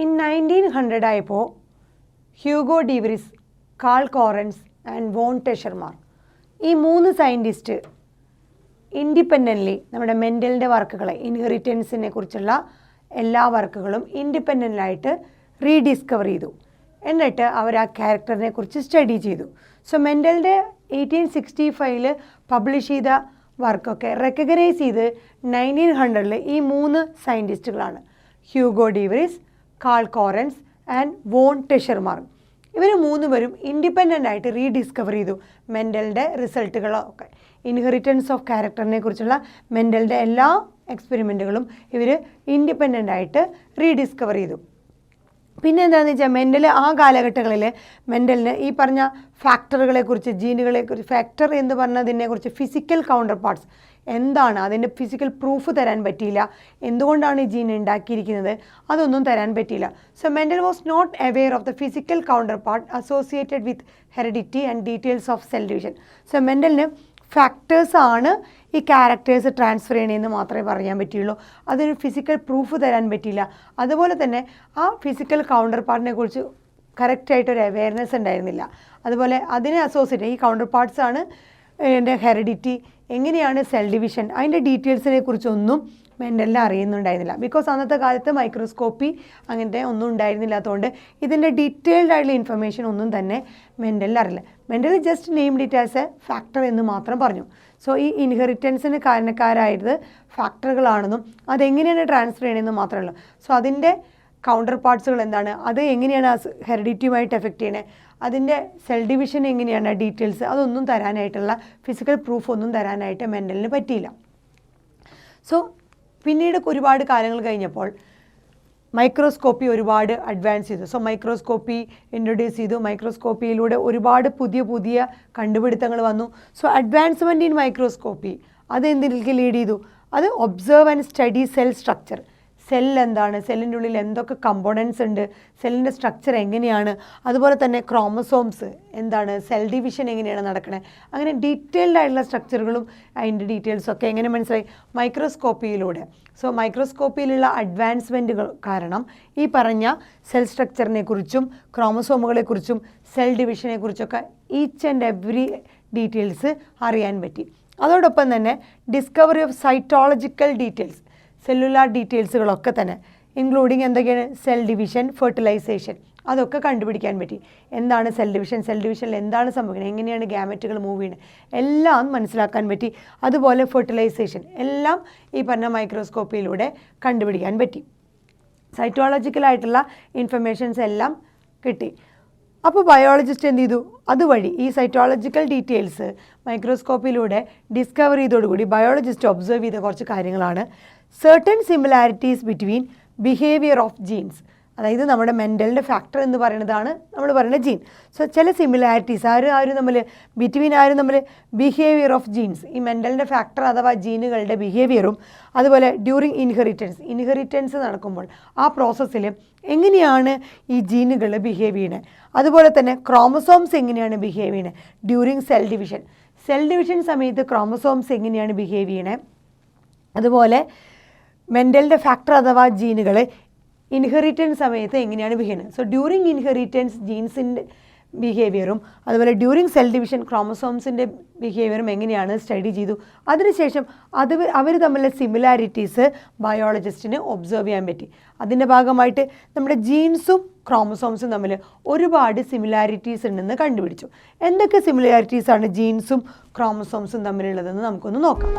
in 1900 ആയപ്പോൾ Hugo de Vries, Karl Correns and von Tschermak ഈ 3 scientist independently നമ്മുടെ മെൻ്റലിൻ്റെ വർക്കുകളെ, ഇൻഹെറിറ്റൻസിനെ കുറിച്ചുള്ള എല്ലാ വർക്കുകളും ഇൻഡിപെൻഡൻ്റായിട്ട് റീഡിസ്കവർ ചെയ്തു. എന്നിട്ട് അവർ ആ ക്യാരക്ടറിനെ കുറിച്ച് സ്റ്റഡി ചെയ്തു. സോ മെൻ്റലിൻ്റെ 1865 പബ്ലിഷ് ചെയ്ത വർക്കൊക്കെ റെക്കഗ്നൈസ് ചെയ്ത് 1900 ഈ 3 സയൻറ്റിസ്റ്റുകളാണ്: Hugo de Vries, Karl Correns and von Tschermak. ഇവർ 3 പേരും ഇൻഡിപെൻഡൻ്റ് ആയിട്ട് റീഡിസ്കവർ ചെയ്തു മെൻ്റലിൻ്റെ റിസൾട്ടുകളൊക്കെ. ഇൻഹെറിറ്റൻസ് ഓഫ് ക്യാരക്ടറിനെ കുറിച്ചുള്ള മെൻ്റലിൻ്റെ എല്ലാ എക്സ്പെരിമെൻറ്റുകളും ഇവർ ഇൻഡിപെൻഡൻ്റ് ആയിട്ട് റീഡിസ്കവർ ചെയ്തു. പിന്നെ എന്താണെന്ന് വെച്ചാൽ മെൻ്റൽ ആ കാലഘട്ടങ്ങളിൽ മെൻ്റലിന് ഈ പറഞ്ഞ ഫാക്ടറുകളെക്കുറിച്ച്, ജീനുകളെക്കുറിച്ച്, ഫാക്ടർ എന്ന് പറഞ്ഞതിനെക്കുറിച്ച് ഫിസിക്കൽ കൗണ്ടർ പാർട്സ് എന്താണ്, അതിൻ്റെ ഫിസിക്കൽ പ്രൂഫ് തരാൻ പറ്റിയില്ല. എന്തുകൊണ്ടാണ് ഈ ജീൻ ഉണ്ടാക്കിയിരിക്കുന്നത് അതൊന്നും തരാൻ പറ്റിയില്ല. So Mendel was not aware of the physical counterpart associated with heredity and details of cell division. So മെൻ്റലിന് ഫാക്ടേഴ്സാണ് ഈ ക്യാരക്ടേഴ്സ് ട്രാൻസ്ഫർ ചെയ്യണമെന്ന് മാത്രമേ പറയാൻ പറ്റുള്ളൂ. അതൊരു ഫിസിക്കൽ പ്രൂഫ് തരാൻ പറ്റിയില്ല. അതുപോലെ തന്നെ ആ ഫിസിക്കൽ കൗണ്ടർ പാർട്ടിനെ കുറിച്ച് കറക്റ്റായിട്ടൊരു അവെയർനെസ് ഉണ്ടായിരുന്നില്ല. അതുപോലെ അതിനെ അസോസിയേറ്റ് ഈ കൗണ്ടർ പാർട്സാണ് എൻ്റെ ഹെറിഡിറ്റി, എങ്ങനെയാണ് സെൽ ഡിവിഷൻ, അതിൻ്റെ ഡീറ്റെയിൽസിനെ കുറിച്ചൊന്നും മെൻ്റലിന് അറിയുന്നുണ്ടായിരുന്നില്ല. ബിക്കോസ് അന്നത്തെ കാലത്ത് മൈക്രോസ്കോപ്പി അങ്ങനത്തെ ഒന്നും ഉണ്ടായിരുന്നില്ലാത്തതുകൊണ്ട് ഇതിൻ്റെ ഡീറ്റെയിൽഡ് ആയിട്ടുള്ള ഇൻഫർമേഷൻ ഒന്നും തന്നെ മെൻ്റലിന് അറിയില്ല. Mental just named it as A factor എന്ന് മാത്രം പറഞ്ഞു. സോ ഈ ഇൻഹെറിറ്റൻസിന് കാരണക്കാരായത് ഫാക്ടറുകളാണെന്നും അതെങ്ങനെയാണ് ട്രാൻസ്ഫർ ചെയ്യണമെന്നും മാത്രമേ ഉള്ളൂ. സോ അതിൻ്റെ കൗണ്ടർ പാർട്സുകൾ എന്താണ്, അത് എങ്ങനെയാണ് ഹെറിഡിറ്റിയുമായിട്ട് എഫക്റ്റ് ചെയ്യണേ, അതിൻ്റെ സെൽ ഡിവിഷൻ എങ്ങനെയാണ്, ഡീറ്റെയിൽസ് അതൊന്നും തരാനായിട്ടുള്ള ഫിസിക്കൽ പ്രൂഫ് ഒന്നും തരാനായിട്ട് മെൻ്റലിന് പറ്റിയില്ല. സോ പിന്നീട് ഒരുപാട് കാലങ്ങൾ കഴിഞ്ഞപ്പോൾ മൈക്രോസ്കോപ്പി ഒരുപാട് അഡ്വാൻസ് ചെയ്തു. സോ മൈക്രോസ്കോപ്പി ഇൻട്രൊഡ്യൂസ് ചെയ്തു. മൈക്രോസ്കോപ്പിയിലൂടെ ഒരുപാട് പുതിയ കണ്ടുപിടുത്തങ്ങൾ വന്നു. സോ അഡ്വാൻസ്മെൻറ്റ് ഇൻ മൈക്രോസ്കോപ്പി അത് എന്തിലേക്ക് ലീഡ് ചെയ്തു? അത് observe and study cell structure. Cell എന്താണ്, സെല്ലിൻ്റെ ഉള്ളിൽ എന്തൊക്കെ കമ്പോണൻസ് ഉണ്ട്, സെല്ലിൻ്റെ സ്ട്രക്ചർ എങ്ങനെയാണ്, അതുപോലെ തന്നെ ക്രോമസോംസ് എന്താണ്, സെൽ ഡിവിഷൻ എങ്ങനെയാണ് നടക്കണേ, അങ്ങനെ ഡീറ്റെയിൽഡ് ആയിട്ടുള്ള സ്ട്രക്ചറുകളും അതിൻ്റെ ഡീറ്റെയിൽസൊക്കെ എങ്ങനെ മനസ്സിലായി? മൈക്രോസ്കോപ്പിയിലൂടെ. സോ മൈക്രോസ്കോപ്പിയിലുള്ള അഡ്വാൻസ്മെൻറ്റുകൾ കാരണം ഈ പറഞ്ഞ സെൽ സ്ട്രക്ചറിനെ കുറിച്ചും ക്രോമസോമുകളെക്കുറിച്ചും സെൽ ഡിവിഷനെ കുറിച്ചൊക്കെ ഈച്ച് ആൻഡ് എവറി ഡീറ്റെയിൽസ് അറിയാൻ പറ്റി. അതോടൊപ്പം തന്നെ discovery of cytological details, cellular ഡീറ്റെയിൽസുകളൊക്കെ തന്നെ ഇൻക്ലൂഡിങ് എന്തൊക്കെയാണ്, സെൽ ഡിവിഷൻ, ഫെർട്ടിലൈസേഷൻ, അതൊക്കെ കണ്ടുപിടിക്കാൻ പറ്റി. എന്താണ് സെൽ ഡിവിഷൻ, സെൽ ഡിവിഷനിൽ എന്താണ് സംഭവിക്കുന്നത്, എങ്ങനെയാണ് ഗ്യാമറ്റുകൾ മൂവ് ചെയ്യുന്നത്, എല്ലാം മനസ്സിലാക്കാൻ പറ്റി. അതുപോലെ ഫെർട്ടിലൈസേഷൻ എല്ലാം ഈ പറഞ്ഞ മൈക്രോസ്കോപ്പിയിലൂടെ കണ്ടുപിടിക്കാൻ പറ്റി. സൈറ്റോളജിക്കലായിട്ടുള്ള ഇൻഫർമേഷൻസ് എല്ലാം കിട്ടി. അപ്പോൾ ബയോളജിസ്റ്റ് എന്ത് ചെയ്തു? അതുവഴി ഈ സൈറ്റോളജിക്കൽ ഡീറ്റെയിൽസ് മൈക്രോസ്കോപ്പിലൂടെ ഡിസ്കവർ ചെയ്തതോടുകൂടി ബയോളജിസ്റ്റ് ഒബ്സർവ് ചെയ്ത കുറച്ച് കാര്യങ്ങളാണ് certain similarities between behavior of genes. അതായത് നമ്മുടെ മെൻ്റലിൻ്റെ ഫാക്ടർ എന്ന് പറയുന്നതാണ് നമ്മൾ പറയുന്ന ജീൻ. സോ ചില സിമിലാരിറ്റീസ് ആരും തമ്മിൽ, ബിറ്റ്വീൻ തമ്മിൽ ബിഹേവിയർ ഓഫ് ജീൻസ്, ഈ മെൻ്റലിൻ്റെ ഫാക്ടർ അഥവാ ജീനുകളുടെ ബിഹേവിയറും, അതുപോലെ ഡ്യൂറിങ് ഇൻഹെറിറ്റൻസ് നടക്കുമ്പോൾ ആ പ്രോസസ്സിൽ എങ്ങനെയാണ് ഈ ജീനുകൾ ബിഹേവ് ചെയ്യണത്, അതുപോലെ തന്നെ ക്രോമസോംസ് എങ്ങനെയാണ് ബിഹേവ് ചെയ്യണത് ഡ്യൂറിങ് സെൽ ഡിവിഷൻ സമയത്ത് ക്രോമസോംസ് എങ്ങനെയാണ് ബിഹേവ് ചെയ്യണത്, അതുപോലെ മെൻ്റലിൻ്റെ ഫാക്ടർ അഥവാ ജീനുകൾ ഇൻഹെറിറ്റൻസ് സമയത്ത് എങ്ങനെയാണ് ബിഹേവ് ചെയ്യുന്നത്. സോ ഡ്യൂറിങ് ഇൻഹെറിറ്റൻസ് ജീൻസിൻ്റെ ബിഹേവിയറും അതുപോലെ ഡ്യൂറിങ് സെൽ ഡിവിഷൻ ക്രോമസോംസിൻ്റെ ബിഹേവിയറും എങ്ങനെയാണ് സ്റ്റഡി ചെയ്തു. അതിനുശേഷം അവർ തമ്മിലുള്ള സിമിലാരിറ്റീസ് ബയോളജിസ്റ്റിന് ഒബ്സർവ് ചെയ്യാൻ പറ്റി. അതിൻ്റെ ഭാഗമായിട്ട് നമ്മുടെ ജീൻസും ക്രോമസോംസും തമ്മിൽ ഒരുപാട് സിമിലാരിറ്റീസ് ഉണ്ടെന്ന് കണ്ടുപിടിച്ചു. എന്തൊക്കെ സിമിലാരിറ്റീസാണ് ജീൻസും ക്രോമസോംസും തമ്മിലുള്ളതെന്ന് നമുക്കൊന്ന് നോക്കാം.